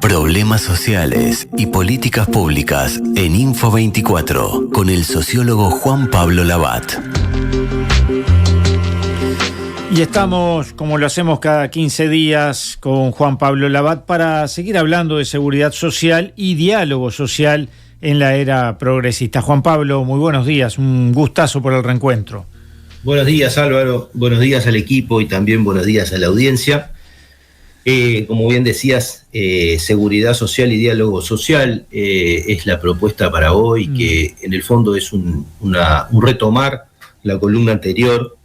Problemas sociales y políticas públicas en Info24 con el sociólogo Juan Pablo Labat. Y estamos, como lo hacemos cada 15 días, con Juan Pablo Labat para seguir hablando de seguridad social y diálogo social en la era progresista. Juan Pablo, muy buenos días, un gustazo por el reencuentro. Buenos días, Álvaro, buenos días al equipo y también buenos días a la audiencia. Como bien decías, seguridad social y diálogo social es la propuesta para hoy, que en el fondo es un retomar la columna anterior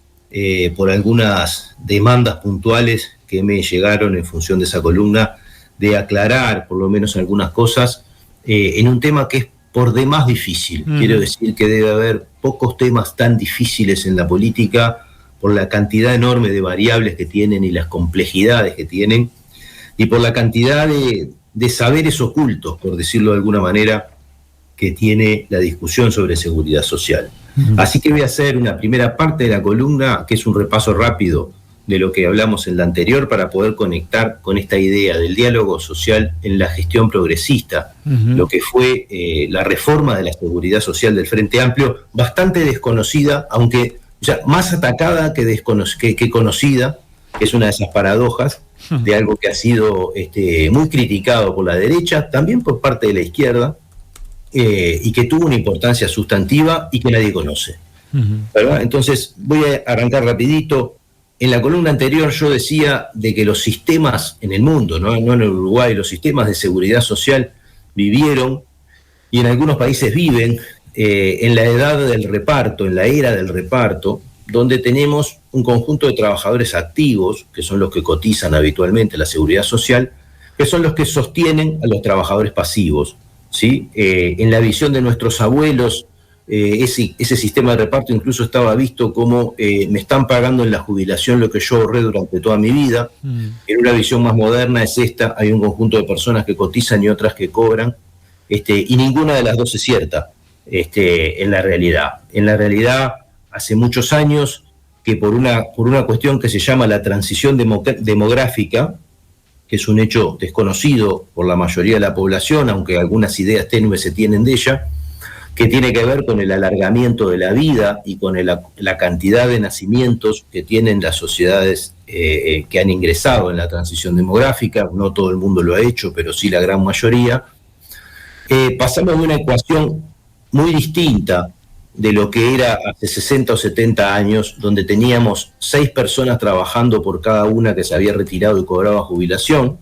por algunas demandas puntuales que me llegaron en función de esa columna, de aclarar por lo menos algunas cosas en un tema que es por demás difícil. Quiero decir que debe haber pocos temas tan difíciles en la política por la cantidad enorme de variables que tienen y las complejidades que tienen, y por la cantidad de saberes ocultos, por decirlo de alguna manera, que tiene la discusión sobre seguridad social. Así que voy a hacer una primera parte de la columna, que es un repaso rápido de lo que hablamos en la anterior, para poder conectar con esta idea del diálogo social en la gestión progresista, lo que fue la reforma de la seguridad social del Frente Amplio, bastante desconocida, aunque ya más atacada que conocida, que es una de esas paradojas de algo que ha sido muy criticado por la derecha, también por parte de la izquierda, y que tuvo una importancia sustantiva y que nadie conoce. ¿Verdad? Entonces voy a arrancar rapidito. En la columna anterior yo decía de que los sistemas en el mundo, no en el Uruguay, los sistemas de seguridad social vivieron, y en algunos países viven, en la edad del reparto, en la era del reparto, donde tenemos un conjunto de trabajadores activos, que son los que cotizan habitualmente la seguridad social, que son los que sostienen a los trabajadores pasivos, ¿sí? En la visión de nuestros abuelos, ese sistema de reparto incluso estaba visto como me están pagando en la jubilación lo que yo ahorré durante toda mi vida. En una visión más moderna es esta: hay un conjunto de personas que cotizan y otras que cobran, y ninguna de las dos es cierta en la realidad. En la realidad, hace muchos años que por una cuestión que se llama la transición demográfica, que es un hecho desconocido por la mayoría de la población, aunque algunas ideas tenues se tienen de ella, que tiene que ver con el alargamiento de la vida y con la cantidad de nacimientos que tienen las sociedades que han ingresado en la transición demográfica. No todo el mundo lo ha hecho, pero sí la gran mayoría. Pasamos de una ecuación muy distinta de lo que era hace 60 o 70 años, donde teníamos 6 personas trabajando por cada una que se había retirado y cobraba jubilación,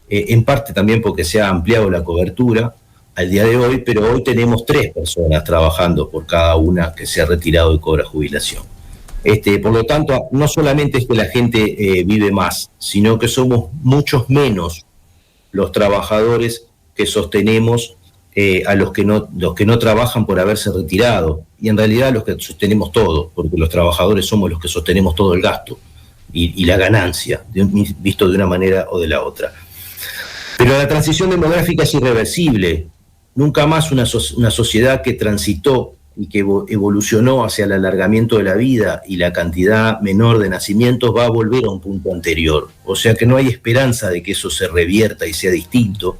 en parte también porque se ha ampliado la cobertura al día de hoy, pero hoy tenemos 3 personas trabajando por cada una que se ha retirado y cobra jubilación. Por lo tanto, no solamente es que la gente vive más, sino que somos muchos menos los trabajadores que sostenemos a los que no trabajan por haberse retirado, y en realidad los que sostenemos todo, porque los trabajadores somos los que sostenemos todo el gasto y la ganancia, visto de una manera o de la otra. Pero la transición demográfica es irreversible. Nunca más una sociedad que transitó y que evolucionó hacia el alargamiento de la vida y la cantidad menor de nacimientos va a volver a un punto anterior. O sea que no hay esperanza de que eso se revierta y sea distinto,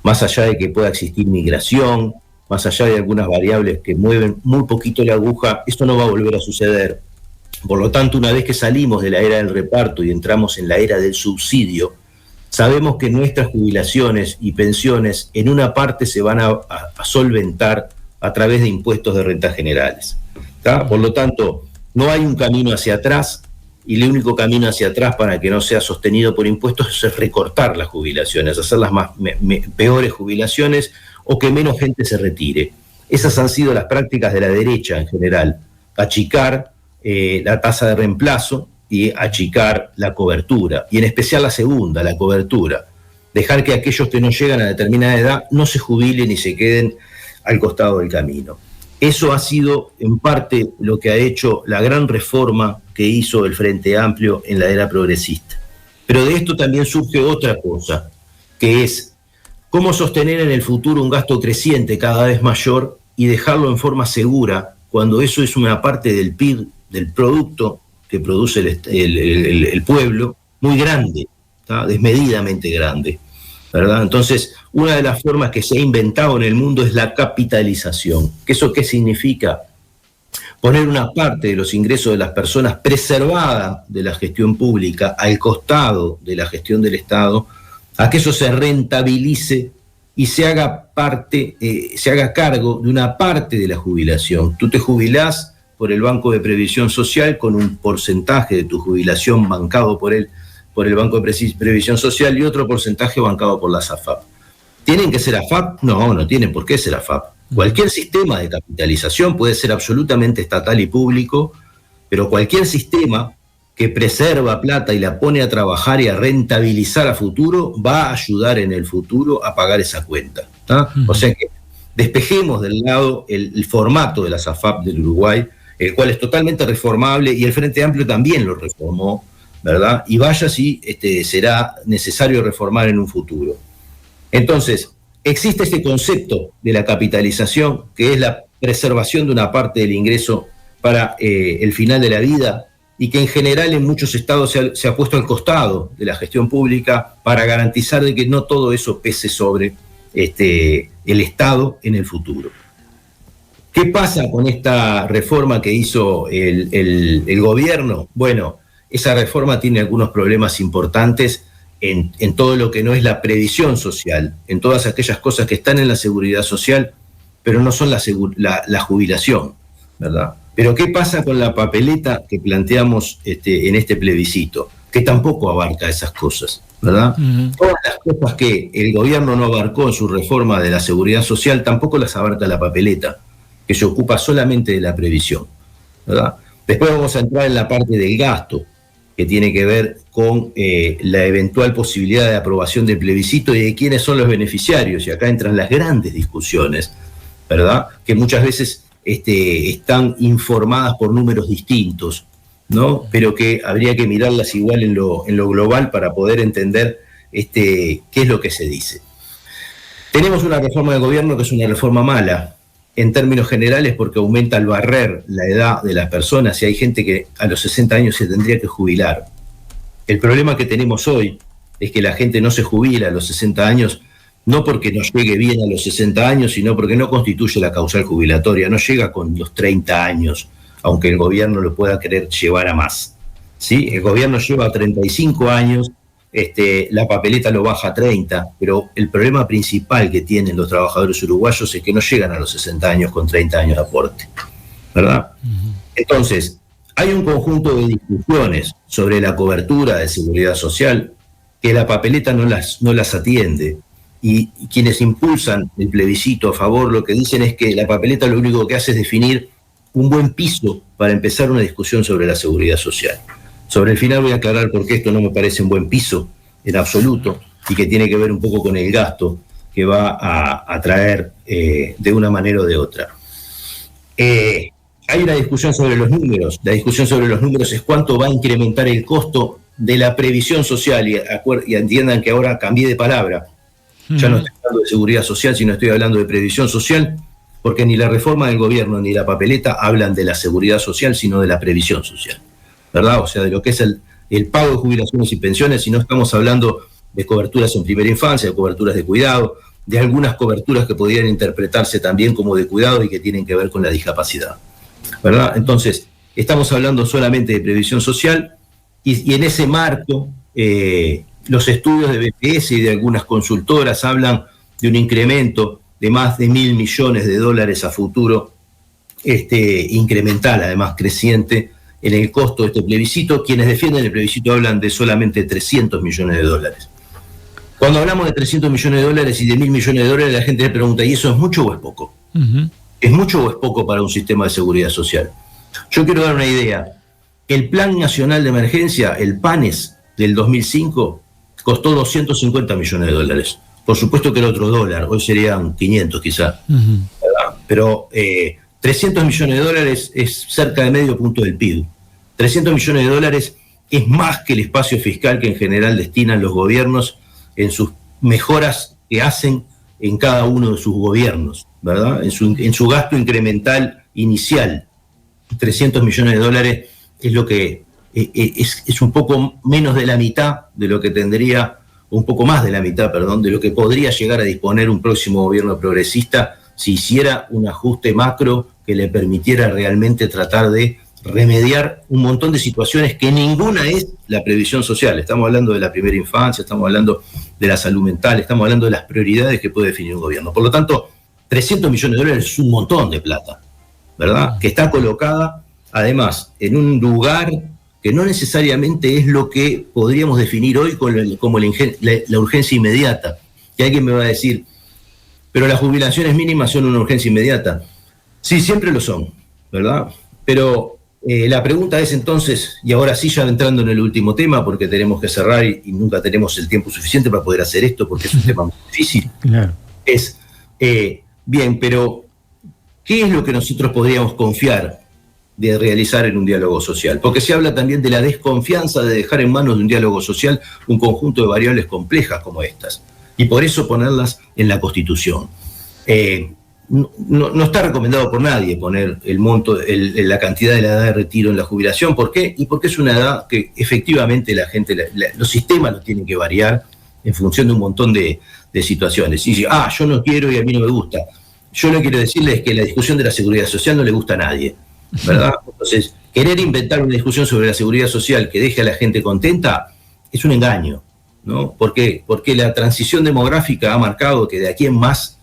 más allá de que pueda existir migración, más allá de algunas variables que mueven muy poquito la aguja. Esto no va a volver a suceder. Por lo tanto, una vez que salimos de la era del reparto y entramos en la era del subsidio, sabemos que nuestras jubilaciones y pensiones en una parte se van a solventar a través de impuestos de rentas generales, ¿tá? Por lo tanto, no hay un camino hacia atrás, y el único camino hacia atrás para que no sea sostenido por impuestos es recortar las jubilaciones, hacer las peores jubilaciones, o que menos gente se retire. Esas han sido las prácticas de la derecha en general: achicar la tasa de reemplazo y achicar la cobertura, y en especial la segunda, la cobertura. Dejar que aquellos que no llegan a determinada edad no se jubilen y se queden al costado del camino. Eso ha sido en parte lo que ha hecho la gran reforma que hizo el Frente Amplio en la era progresista. Pero de esto también surge otra cosa, que es cómo sostener en el futuro un gasto creciente cada vez mayor y dejarlo en forma segura, cuando eso es una parte del PIB, del producto que produce el pueblo, muy grande, ¿tá? Desmedidamente grande, ¿verdad? Entonces, una de las formas que se ha inventado en el mundo es la capitalización. ¿Eso qué significa? Poner una parte de los ingresos de las personas preservada de la gestión pública al costado de la gestión del Estado, a que eso se rentabilice y se haga cargo de una parte de la jubilación. Tú te jubilás por el Banco de Previsión Social con un porcentaje de tu jubilación bancado por el Banco de Previsión Social y otro porcentaje bancado por las AFAP. ¿Tienen que ser AFAP? No, no tienen por qué ser AFAP. Cualquier sistema de capitalización puede ser absolutamente estatal y público, pero cualquier sistema que preserva plata y la pone a trabajar y a rentabilizar a futuro va a ayudar en el futuro a pagar esa cuenta, ¿tá? O sea que despejemos del lado el formato de las AFAP del Uruguay, el cual es totalmente reformable y el Frente Amplio también lo reformó, ¿verdad? Y vaya si será necesario reformar en un futuro. Entonces, existe este concepto de la capitalización, que es la preservación de una parte del ingreso para el final de la vida, y que en general en muchos estados se ha puesto al costado de la gestión pública para garantizar de que no todo eso pese sobre el Estado en el futuro. ¿Qué pasa con esta reforma que hizo el gobierno? Bueno, esa reforma tiene algunos problemas importantes en todo lo que no es la previsión social, en todas aquellas cosas que están en la seguridad social, pero no son la jubilación, ¿verdad? Pero ¿qué pasa con la papeleta que planteamos en este plebiscito? Que tampoco abarca esas cosas, ¿verdad? Todas las cosas que el gobierno no abarcó en su reforma de la seguridad social, tampoco las abarca la papeleta, que se ocupa solamente de la previsión, ¿verdad? Después vamos a entrar en la parte del gasto, que tiene que ver con la eventual posibilidad de aprobación del plebiscito y de quiénes son los beneficiarios. Y acá entran las grandes discusiones, ¿verdad? Que muchas veces están informadas por números distintos, ¿no? Pero que habría que mirarlas igual en lo global para poder entender qué es lo que se dice. Tenemos una reforma de gobierno que es una reforma mala, en términos generales, porque aumenta al barrer la edad de las personas y hay gente que a los 60 años se tendría que jubilar. El problema que tenemos hoy es que la gente no se jubila a los 60 años, no porque no llegue bien a los 60 años, sino porque no constituye la causal jubilatoria, no llega con los 30 años, aunque el gobierno lo pueda querer llevar a más, ¿sí? El gobierno lleva 35 años, la papeleta lo baja a 30, pero el problema principal que tienen los trabajadores uruguayos es que no llegan a los 60 años con 30 años de aporte, ¿verdad? Entonces, hay un conjunto de discusiones sobre la cobertura de seguridad social que la papeleta no las atiende, y quienes impulsan el plebiscito a favor lo que dicen es que la papeleta lo único que hace es definir un buen piso para empezar una discusión sobre la seguridad social. Sobre el final voy a aclarar por qué esto no me parece un buen piso en absoluto y que tiene que ver un poco con el gasto que va a traer de una manera o de otra. Hay una discusión sobre los números. La discusión sobre los números es cuánto va a incrementar el costo de la previsión social y entiendan que ahora cambié de palabra. Ya no estoy hablando de seguridad social, sino estoy hablando de previsión social, porque ni la reforma del gobierno ni la papeleta hablan de la seguridad social, sino de la previsión social, ¿verdad? O sea, de lo que es el pago de jubilaciones y pensiones, si no estamos hablando de coberturas en primera infancia, de coberturas de cuidado, de algunas coberturas que podrían interpretarse también como de cuidado y que tienen que ver con la discapacidad, ¿verdad? Entonces, estamos hablando solamente de previsión social y en ese marco los estudios de BPS y de algunas consultoras hablan de un incremento de más de $1.000 millones a futuro, incremental, además creciente, en el costo de este plebiscito. Quienes defienden el plebiscito hablan de solamente $300 millones. Cuando hablamos de $300 millones y de $1.000 millones, la gente le pregunta, ¿y eso es mucho o es poco? ¿Es mucho o es poco para un sistema de seguridad social? Yo quiero dar una idea. El Plan Nacional de Emergencia, el PANES, del 2005, costó $250 millones. Por supuesto que el otro dólar, hoy serían 500 quizá, pero $300 millones es cerca de medio punto del PIB. $300 millones es más que el espacio fiscal que en general destinan los gobiernos en sus mejoras que hacen en cada uno de sus gobiernos, ¿verdad? En su gasto incremental inicial. $300 millones es lo que es un poco menos de la mitad de lo que tendría, un poco más de la mitad, perdón, de lo que podría llegar a disponer un próximo gobierno progresista si hiciera un ajuste macro que le permitiera realmente tratar de remediar un montón de situaciones que ninguna es la previsión social. Estamos hablando de la primera infancia, estamos hablando de la salud mental, estamos hablando de las prioridades que puede definir un gobierno. Por lo tanto, 300 millones de dólares es un montón de plata, ¿verdad? Que está colocada, además, en un lugar que no necesariamente es lo que podríamos definir hoy como la urgencia inmediata. Que alguien me va a decir, pero las jubilaciones mínimas son una urgencia inmediata. Sí, siempre lo son, ¿verdad? Pero la pregunta es entonces, y ahora sí ya entrando en el último tema, porque tenemos que cerrar y nunca tenemos el tiempo suficiente para poder hacer esto, porque es un tema muy difícil, claro. Es, bien, pero ¿qué es lo que nosotros podríamos confiar de realizar en un diálogo social? Porque se habla también de la desconfianza de dejar en manos de un diálogo social un conjunto de variables complejas como estas, y por eso ponerlas en la Constitución. No está recomendado por nadie poner el monto, la cantidad de la edad de retiro en la jubilación. ¿Por qué? Y porque es una edad que efectivamente la gente, los sistemas los tienen que variar en función de un montón de situaciones. Y yo no quiero y a mí no me gusta. Yo no quiero decirles que la discusión de la seguridad social no le gusta a nadie, ¿verdad? Entonces, querer inventar una discusión sobre la seguridad social que deje a la gente contenta es un engaño, ¿no? ¿Por qué? Porque la transición demográfica ha marcado que de aquí en más,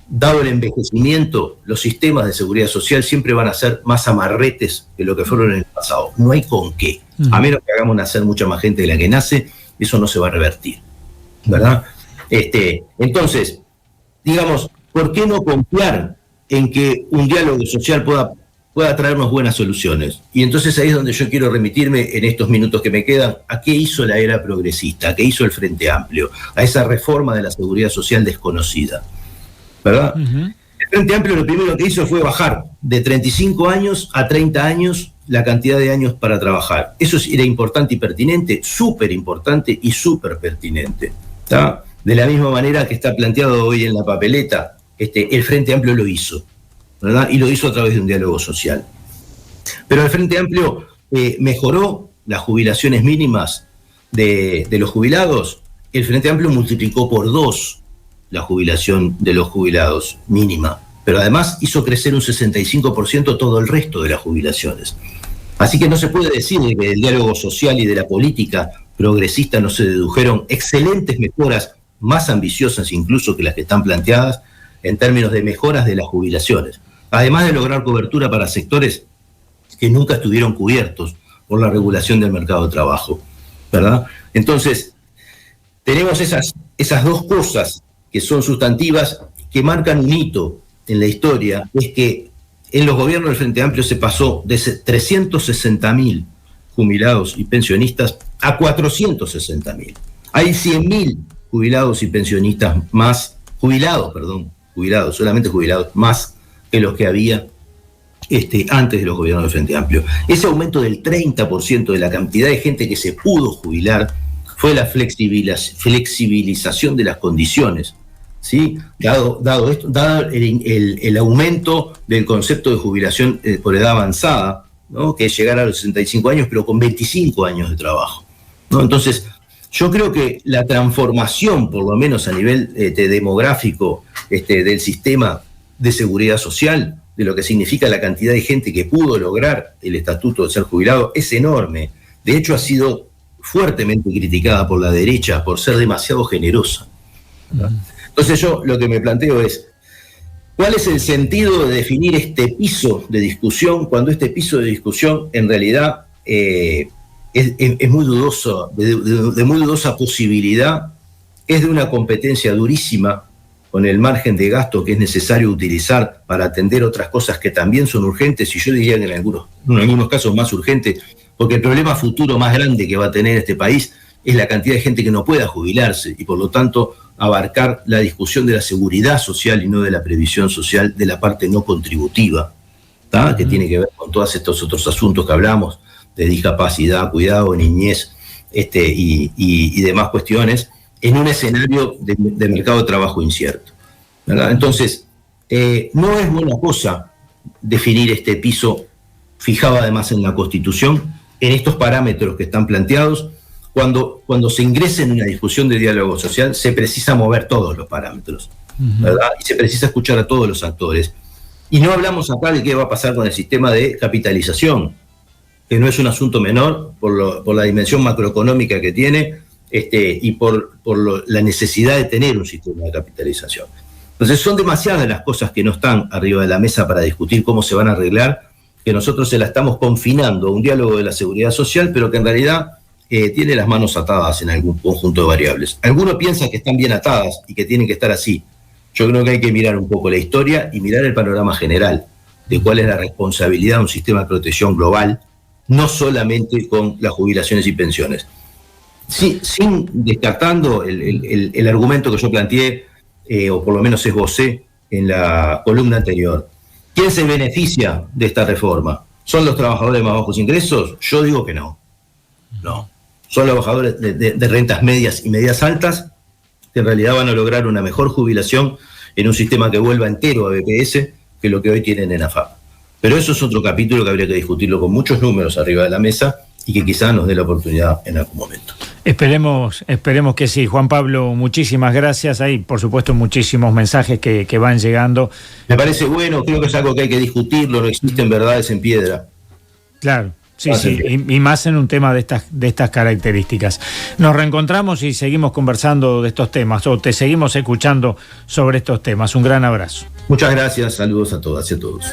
dado el envejecimiento, los sistemas de seguridad social siempre van a ser más amarretes que lo que fueron en el pasado. No hay con qué. A menos que hagamos nacer mucha más gente de la que nace, eso no se va a revertir, ¿verdad? Entonces, digamos, ¿por qué no confiar en que un diálogo social pueda traernos buenas soluciones? Y entonces ahí es donde yo quiero remitirme en estos minutos que me quedan a qué hizo la era progresista, a qué hizo el Frente Amplio, a esa reforma de la seguridad social desconocida, ¿verdad? El Frente Amplio lo primero que hizo fue bajar de 35 años a 30 años la cantidad de años para trabajar. Eso era importante y pertinente, súper importante y súper pertinente, ¿está? De la misma manera que está planteado hoy en la papeleta, el Frente Amplio lo hizo, ¿verdad? Y lo hizo a través de un diálogo social. Pero el Frente Amplio mejoró las jubilaciones mínimas de los jubilados. El Frente Amplio multiplicó por 2 la jubilación de los jubilados mínima, pero además hizo crecer un 65% todo el resto de las jubilaciones. Así que no se puede decir que del diálogo social y de la política progresista no se dedujeron excelentes mejoras, más ambiciosas incluso que las que están planteadas en términos de mejoras de las jubilaciones, además de lograr cobertura para sectores que nunca estuvieron cubiertos por la regulación del mercado de trabajo, ¿verdad? Entonces, tenemos esas dos cosas que son sustantivas, que marcan un hito en la historia, es que en los gobiernos del Frente Amplio se pasó de 360.000 jubilados y pensionistas a 460.000. Hay 100.000 jubilados y pensionistas más, solamente jubilados, más que los que había antes de los gobiernos del Frente Amplio. Ese aumento del 30% de la cantidad de gente que se pudo jubilar fue la flexibilización de las condiciones, ¿sí? Dado el aumento del concepto de jubilación por edad avanzada, ¿no? Que es llegar a los 65 años, pero con 25 años de trabajo, ¿no? Entonces, yo creo que la transformación, por lo menos a nivel demográfico, del sistema de seguridad social, de lo que significa la cantidad de gente que pudo lograr el estatuto de ser jubilado, es enorme. De hecho, ha sido fuertemente criticada por la derecha por ser demasiado generosa, ¿verdad? Entonces yo lo que me planteo es, ¿cuál es el sentido de definir este piso de discusión cuando este piso de discusión en realidad es muy dudoso, de muy dudosa posibilidad, es de una competencia durísima con el margen de gasto que es necesario utilizar para atender otras cosas que también son urgentes, y yo diría que en algunos casos más urgentes, porque el problema futuro más grande que va a tener este país es la cantidad de gente que no pueda jubilarse, y por lo tanto abarcar la discusión de la seguridad social y no de la previsión social de la parte no contributiva, ¿tá? Que tiene que ver con todos estos otros asuntos que hablamos, de discapacidad, cuidado, niñez, y demás cuestiones, en un escenario de mercado de trabajo incierto, ¿verdad? Entonces, no es buena cosa definir este piso fijado además en la Constitución en estos parámetros que están planteados. Cuando se ingresa en una discusión de diálogo social, se precisa mover todos los parámetros, ¿verdad? Y se precisa escuchar a todos los actores. Y no hablamos acá de qué va a pasar con el sistema de capitalización, que no es un asunto menor por la dimensión macroeconómica que tiene y por la necesidad de tener un sistema de capitalización. Entonces son demasiadas las cosas que no están arriba de la mesa para discutir cómo se van a arreglar, que nosotros se la estamos confinando a un diálogo de la seguridad social, pero que en realidad tiene las manos atadas en algún conjunto de variables. Algunos piensan que están bien atadas y que tienen que estar así. Yo creo que hay que mirar un poco la historia y mirar el panorama general de cuál es la responsabilidad de un sistema de protección global, no solamente con las jubilaciones y pensiones. Sí, sin descartando el argumento que yo planteé, o por lo menos esbocé en la columna anterior. ¿Quién se beneficia de esta reforma? ¿Son los trabajadores de más bajos ingresos? Yo digo que no. No. Son los trabajadores de rentas medias y medias altas, que en realidad van a lograr una mejor jubilación en un sistema que vuelva entero a BPS que lo que hoy tienen en AFAP. Pero eso es otro capítulo que habría que discutirlo con muchos números arriba de la mesa y que quizás nos dé la oportunidad en algún momento. Esperemos que sí. Juan Pablo, muchísimas gracias. Hay, por supuesto, muchísimos mensajes que van llegando. Me parece bueno, creo que es algo que hay que discutirlo, no existen verdades en piedra. Claro. Sí, y más en un tema de estas características. Nos reencontramos y seguimos conversando de estos temas, o te seguimos escuchando sobre estos temas. Un gran abrazo. Muchas gracias, saludos a todas y a todos.